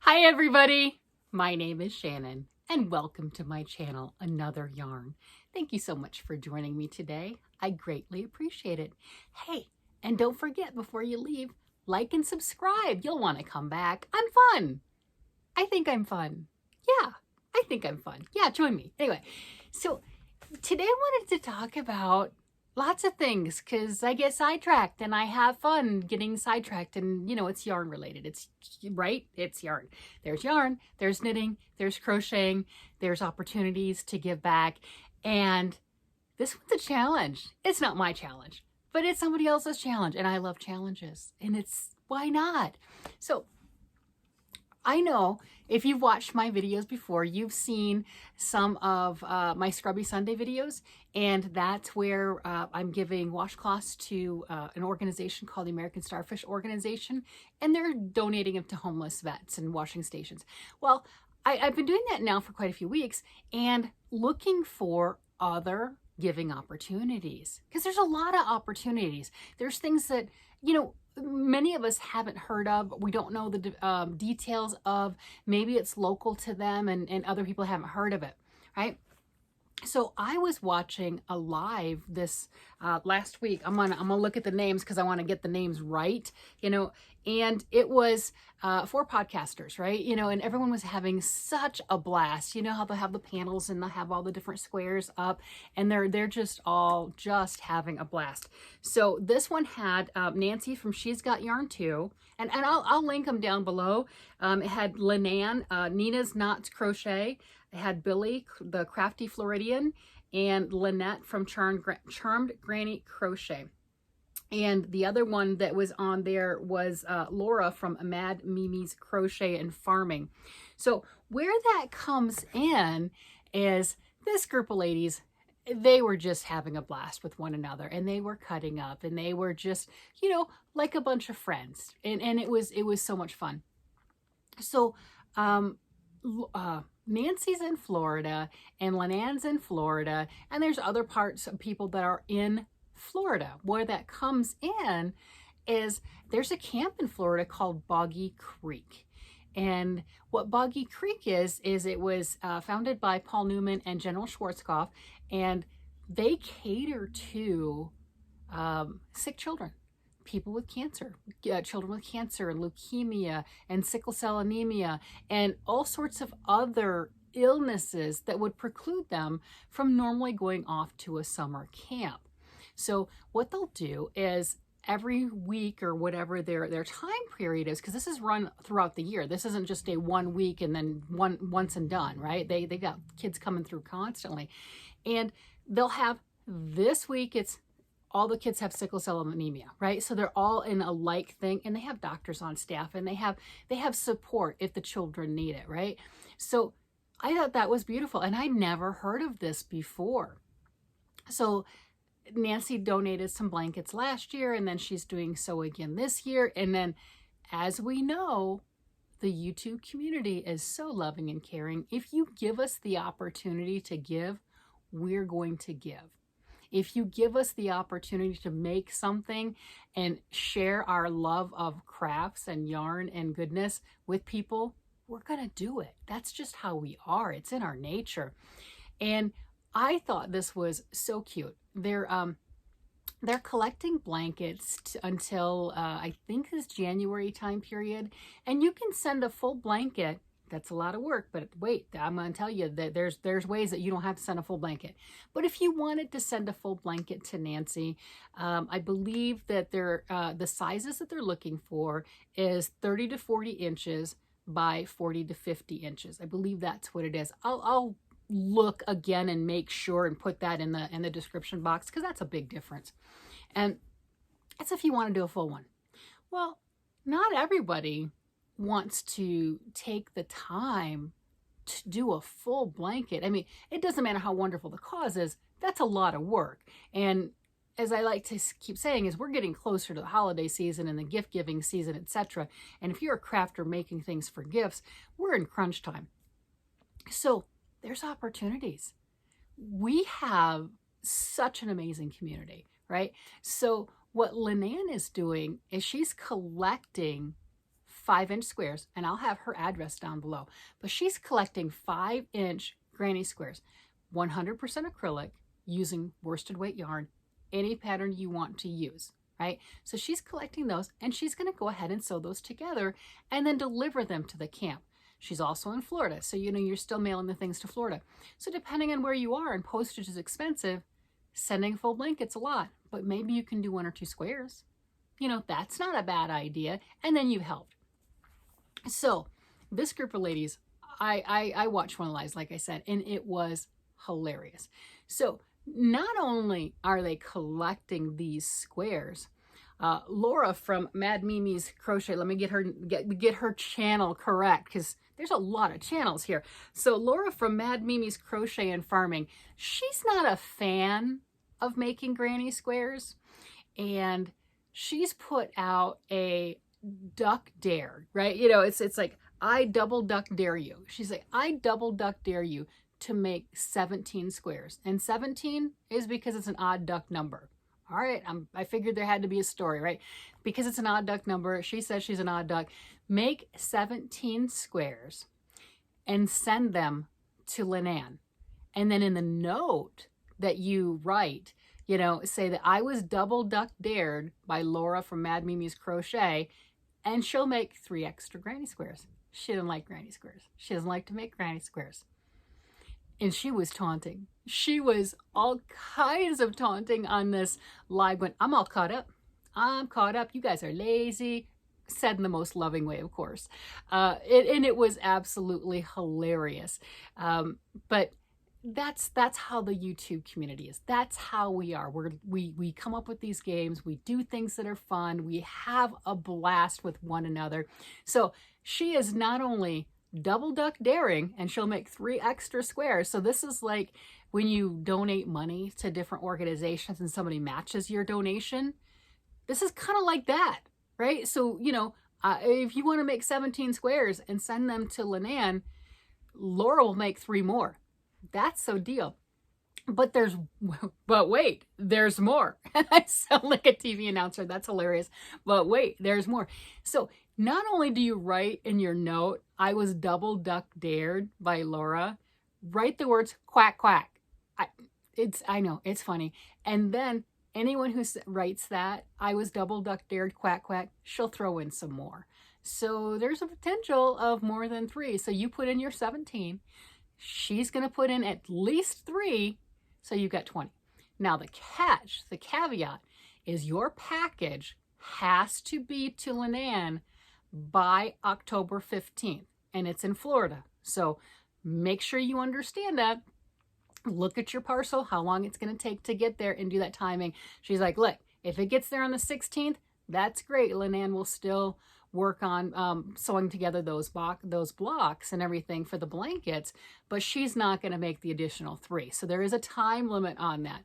Hi everybody, my name is Shannon and welcome to my channel, Another Yarn. Thank you so much for joining me today. I greatly appreciate it. Hey, and don't forget before you leave, like and subscribe. You'll want to come back. I'm fun. I think I'm fun. Yeah, I think I'm fun. Yeah, join me. Anyway, so today I wanted to talk about lots of things because I get sidetracked and I have fun getting sidetracked, and it's yarn related. It's right, it's yarn, there's knitting, there's crocheting, there's opportunities to give back, and this one's a challenge. It's not my challenge, but it's somebody else's challenge, and I love challenges, and it's why not? So I know if you've watched my videos before, you've seen some of my Scrubby Sunday videos, and that's where I'm giving washcloths to an organization called the American Starfish Organization, and they're donating them to homeless vets and washing stations. Well, I've been doing that now for quite a few weeks and looking for other giving opportunities, because there's a lot of opportunities. There's things that, many of us haven't heard of. We don't know the details of. Maybe it's local to them and other people haven't heard of it, right? So I was watching a live this last week. I'm gonna look at the names because I want to get the names right, and it was for podcasters, right? And everyone was having such a blast. You know how they'll have the panels and they'll have all the different squares up, and they're just all having a blast. So this one had Nancy from She's Got Yarn Too, and I'll link them down below. It had Linan, Nina's Knots Crochet. It had Billy, the Crafty Floridian, and Lynette from Charmed Granny Crochet. And the other one that was on there was Laura from Mad Mimi's Crochet and Farming. So where that comes in is this group of ladies, they were just having a blast with one another, and they were cutting up, and they were just, like a bunch of friends. And it was so much fun. So Nancy's in Florida and Lynan's in Florida, and there's other parts of people that are in Florida. Where that comes in is there's a camp in Florida called Boggy Creek. And what Boggy Creek is it was founded by Paul Newman and General Schwarzkopf, and they cater to sick children. People with cancer, children with cancer and leukemia and sickle cell anemia and all sorts of other illnesses that would preclude them from normally going off to a summer camp. So what they'll do is every week or whatever their time period is, because this is run throughout the year. This isn't just a 1 week and then once and done, right? They got kids coming through constantly, and they'll have this week it's all the kids have sickle cell anemia, right? So they're all in a like thing, and they have doctors on staff, and they have support if the children need it, right? So I thought that was beautiful, and I never heard of this before. So Nancy donated some blankets last year, and then she's doing so again this year. And then, as we know, the YouTube community is so loving and caring. If you give us the opportunity to give, we're going to give. If you give us the opportunity to make something and share our love of crafts and yarn and goodness with people, we're going to do it. That's just how we are. It's in our nature. And I thought this was so cute. They're collecting blankets until I think this January time period, and you can send a full blanket. That's a lot of work, but wait, I'm going to tell you that there's ways that you don't have to send a full blanket. But if you wanted to send a full blanket to Nancy, I believe that the sizes that they're looking for is 30 to 40 inches by 40 to 50 inches. I believe that's what it is. I'll look again and make sure and put that in the description box, because that's a big difference. And that's if you want to do a full one. Well, not everybody wants to take the time to do a full blanket. I mean, it doesn't matter how wonderful the cause is, that's a lot of work. And as I like to keep saying, is we're getting closer to the holiday season and the gift giving season, etc. And if you're a crafter making things for gifts, we're in crunch time. So there's opportunities. We have such an amazing community, right? So what Linan is doing is she's collecting 5-inch squares, and I'll have her address down below. But she's collecting 5-inch granny squares, 100% acrylic, using worsted weight yarn, any pattern you want to use, right? So she's collecting those, and she's going to go ahead and sew those together and then deliver them to the camp. She's also in Florida, so you're still mailing the things to Florida. So depending on where you are, and postage is expensive, sending full blankets a lot, but maybe you can do 1 or 2 squares. That's not a bad idea, and then you've helped. So this group of ladies, I watched one of the lives, like I said, and it was hilarious. So not only are they collecting these squares, Laura from Mad Mimi's Crochet, let me get her channel correct, because there's a lot of channels here. So Laura from Mad Mimi's Crochet and Farming, she's not a fan of making granny squares, and she's put out a duck dare, right? It's like, I double duck dare you. She's like, I double duck dare you to make 17 squares. And 17 is because it's an odd duck number. All right, I figured there had to be a story, right? Because it's an odd duck number, she says she's an odd duck. Make 17 squares and send them to Linan. And then in the note that you write, say that I was double duck dared by Laura from Mad Mimi's Crochet, and she'll make 3 extra granny squares. She doesn't like granny squares. She doesn't like to make granny squares. And she was taunting. She was all kinds of taunting on this live when I'm all caught up. I'm caught up. You guys are lazy. Said in the most loving way, of course. And it was absolutely hilarious. But that's how the YouTube community is. That's how we are. We come up with these games. We do things that are fun. We have a blast with one another. So she is not only double duck daring, and she'll make 3 extra squares. So this is like when you donate money to different organizations and somebody matches your donation. This is kind of like that, right? So, if you want to make 17 squares and send them to Linan, Laura will make 3 more. That's so deal. But wait, there's more. I sound like a TV announcer. That's hilarious. But wait, there's more. So not only do you write in your note, I was double duck dared by Laura, write the words quack, quack. I know, it's funny. And then anyone who writes that, I was double duck dared, quack, quack, she'll throw in some more. So there's a potential of more than 3. So you put in your 17. She's going to put in at least 3. So you've got 20. Now the caveat is your package has to be to Linan by October 15th, and it's in Florida. So make sure you understand that. Look at your parcel, how long it's going to take to get there, and do that timing. She's like, look, if it gets there on the 16th, that's great. Linan will still work on sewing together those blocks and everything for the blankets, but she's not going to make the additional 3. So there is a time limit on that.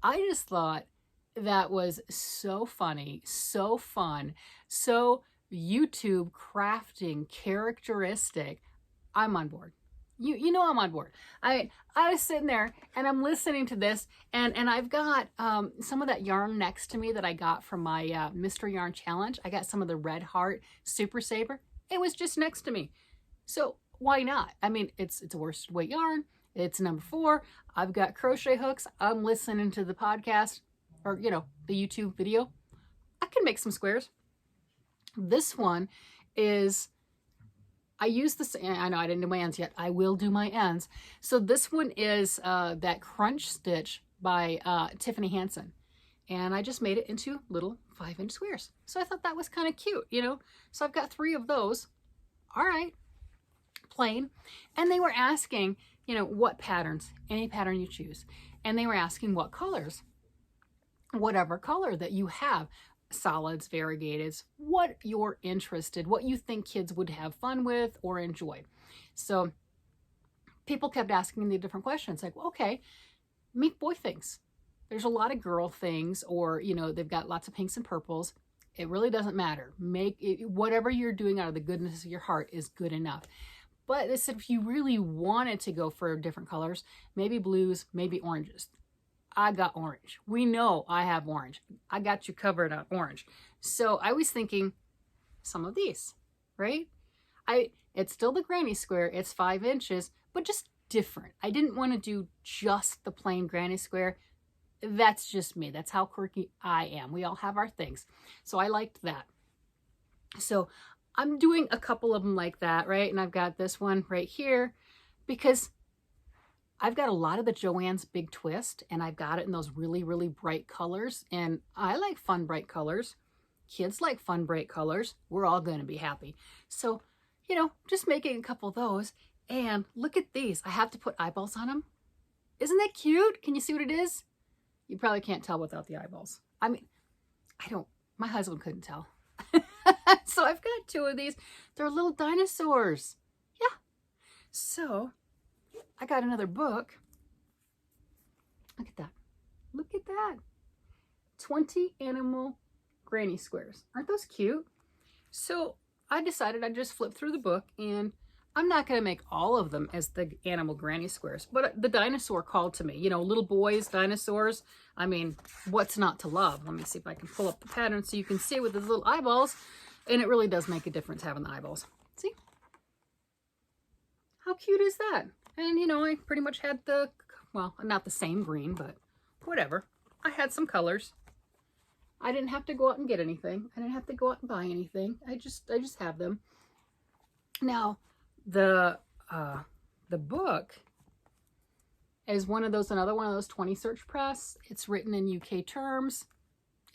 I just thought that was so funny, so fun, so YouTube crafting characteristic. I'm on board. You know I'm on board. I was sitting there and I'm listening to this, and I've got some of that yarn next to me that I got from my Mystery Yarn Challenge. I got some of the Red Heart Super Saver. It was just next to me. So why not? I mean, it's a worsted weight yarn. It's number 4. I've got crochet hooks. I'm listening to the podcast or, the YouTube video. I can make some squares. This one is... I use this, I know I didn't do my ends yet. I will do my ends. So this one is that Crunch Stitch by Tiffany Hansen. And I just made it into little 5-inch squares. So I thought that was kind of cute, So I've got 3 of those. All right, plain. And they were asking, what patterns, any pattern you choose. And they were asking what colors, whatever color that you have. Solids, variegateds, what you're interested, what you think kids would have fun with or enjoy. So people kept asking me different questions like, okay, make boy things. There's a lot of girl things, or, they've got lots of pinks and purples. It really doesn't matter. Make it, whatever you're doing out of the goodness of your heart is good enough. But they said if you really wanted to go for different colors, maybe blues, maybe oranges. I got orange. We know I have orange. I got you covered on orange. So I was thinking some of these, right? It's still the granny square. It's 5 inches, but just different. I didn't want to do just the plain granny square. That's just me. That's how quirky I am. We all have our things. So I liked that. So I'm doing a couple of them like that, right? And I've got this one right here because I've got a lot of the Joann's Big Twist, and I've got it in those really, really bright colors. And I like fun, bright colors. Kids like fun, bright colors. We're all going to be happy. So, you know, just making a couple of those. And look at these. I have to put eyeballs on them. Isn't that cute? Can you see what it is? You probably can't tell without the eyeballs. I mean, my husband couldn't tell. So I've got 2 of these. They're little dinosaurs. Yeah. So I got another book. Look at that. Look at that. 20 animal granny squares. Aren't those cute? So I decided I'd just flip through the book, and I'm not going to make all of them as the animal granny squares, but the dinosaur called to me. You know, little boys, dinosaurs. I mean, what's not to love? Let me see if I can pull up the pattern so you can see with those little eyeballs. And it really does make a difference having the eyeballs. See? How cute is that? And, you know, I pretty much had well, not the same green, but whatever. I had some colors. I didn't have to go out and get anything. I didn't have to go out and buy anything. I just have them. Now, the book is another one of those 20 search press. It's written in UK terms.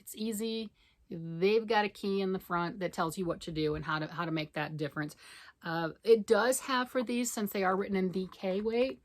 It's easy. They've got a key in the front that tells you what to do and how to make that difference. It does have for these, since they are written in DK weight,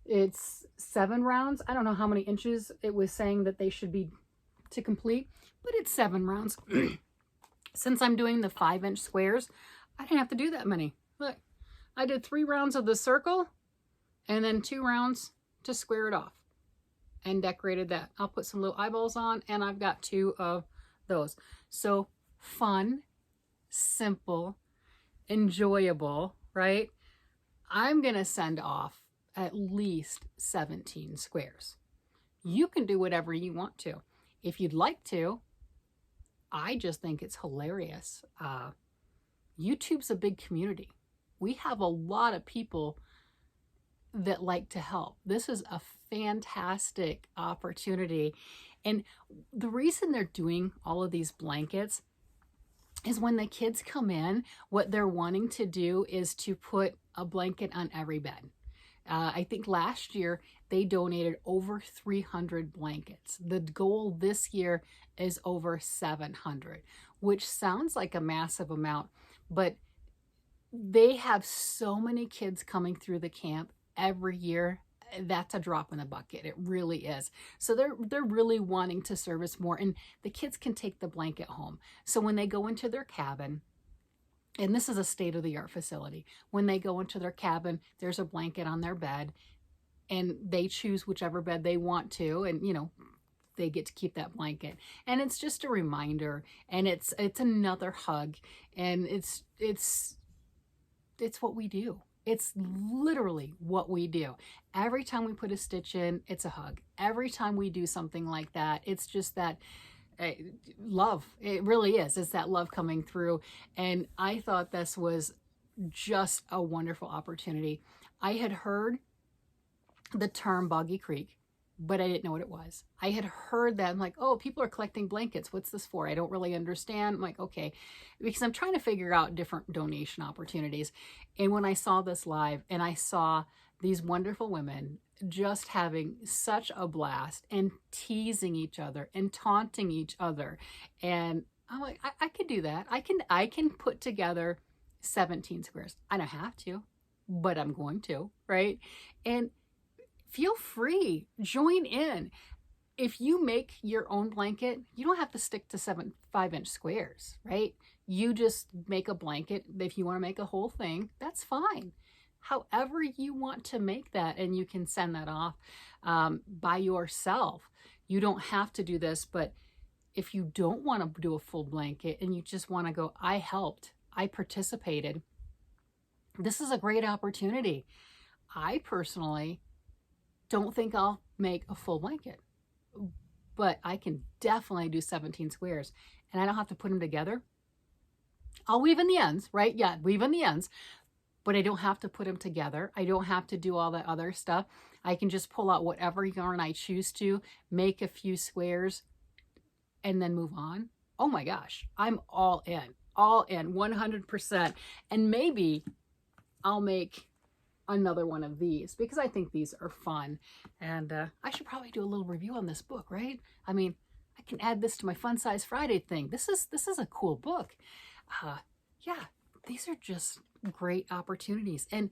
it's 7 rounds. I don't know how many inches it was saying that they should be to complete, but it's 7 rounds. Since I'm doing the 5-inch squares, I didn't have to do that many. Look, I did 3 rounds of the circle and then 2 rounds to square it off and decorated that. I'll put some little eyeballs on, and I've got 2 of those. So fun, simple, enjoyable, right? I'm going to send off at least 17 squares. You can do whatever you want to. If you'd like to, I just think it's hilarious. YouTube's a big community. We have a lot of people that like to help. This is a fantastic opportunity. And the reason they're doing all of these blankets is when the kids come in, what they're wanting to do is to put a blanket on every bed. I think last year they donated over 300 blankets. The goal this year is over 700, which sounds like a massive amount, but they have so many kids coming through the camp every year. That's a drop in the bucket. It really is. So they're really wanting to service more, and the kids can take the blanket home. So when they go into their cabin, and this is a state-of-the-art facility, when they go into their cabin, there's a blanket on their bed, and they choose whichever bed they want to, and you know, they get to keep that blanket. And it's just a reminder, and it's another hug, and it's what we do. It's literally what we do. Every time we put a stitch in, it's a hug. Every time we do something like that, it's just that love. It really is. It's that love coming through. And I thought this was just a wonderful opportunity. I had heard the term Boggy Creek, but I didn't know what it was. I had heard that. I'm like, oh, people are collecting blankets. What's this for? I don't really understand. I'm like, okay, because I'm trying to figure out different donation opportunities. And when I saw this live and I saw these wonderful women just having such a blast and teasing each other and taunting each other, and I'm like, I could do that. I can put together 17 squares. I don't have to, but I'm going to, right? And feel free, join in. If you make your own blanket, you don't have to stick to 5-inch squares, right? You just make a blanket. If you want to make a whole thing, that's fine. However you want to make that, and you can send that off by yourself. You don't have to do this, but if you don't want to do a full blanket and you just want to go, I helped, I participated, this is a great opportunity. I personally don't think I'll make a full blanket, but I can definitely do 17 squares, and I don't have to put them together. I'll weave in the ends, right? Yeah, weave in the ends, but I don't have to put them together. I don't have to do all that other stuff. I can just pull out whatever yarn I choose to, make a few squares, and then move on. Oh my gosh, I'm all in 100%. And maybe I'll make another one of these because I think these are fun. And I should probably do a little review on this book, right? I mean, I can add this to my Fun Size Friday thing. This is a cool book. Yeah, these are just great opportunities. And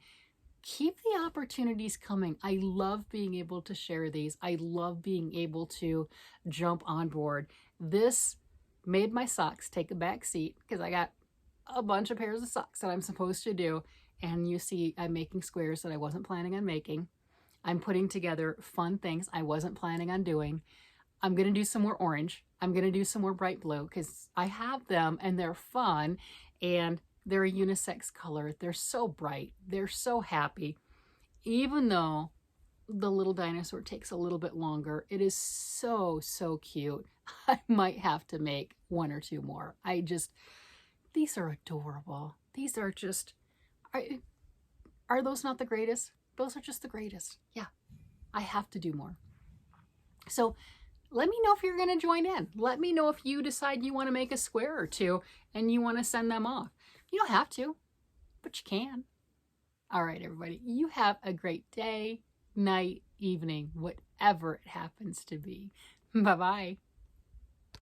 keep the opportunities coming. I love being able to share these. I love being able to jump on board. This made my socks take a back seat because I got a bunch of pairs of socks that I'm supposed to do. And you see, I'm making squares that I wasn't planning on making. I'm putting together fun things I wasn't planning on doing. I'm going to do some more orange. I'm going to do some more bright blue because I have them and they're fun and they're a unisex color. They're so bright. They're so happy. Even though the little dinosaur takes a little bit longer, it is so, so cute. I might have to make one or two more. These are adorable. These are just, are those not the greatest? Those are just the greatest. Yeah, I have to do more. So let me know if you're going to join in. Let me know if you decide you want to make a square or two and you want to send them off. You don't have to, but you can. All right, everybody. You have a great day, night, evening, whatever it happens to be. Bye-bye.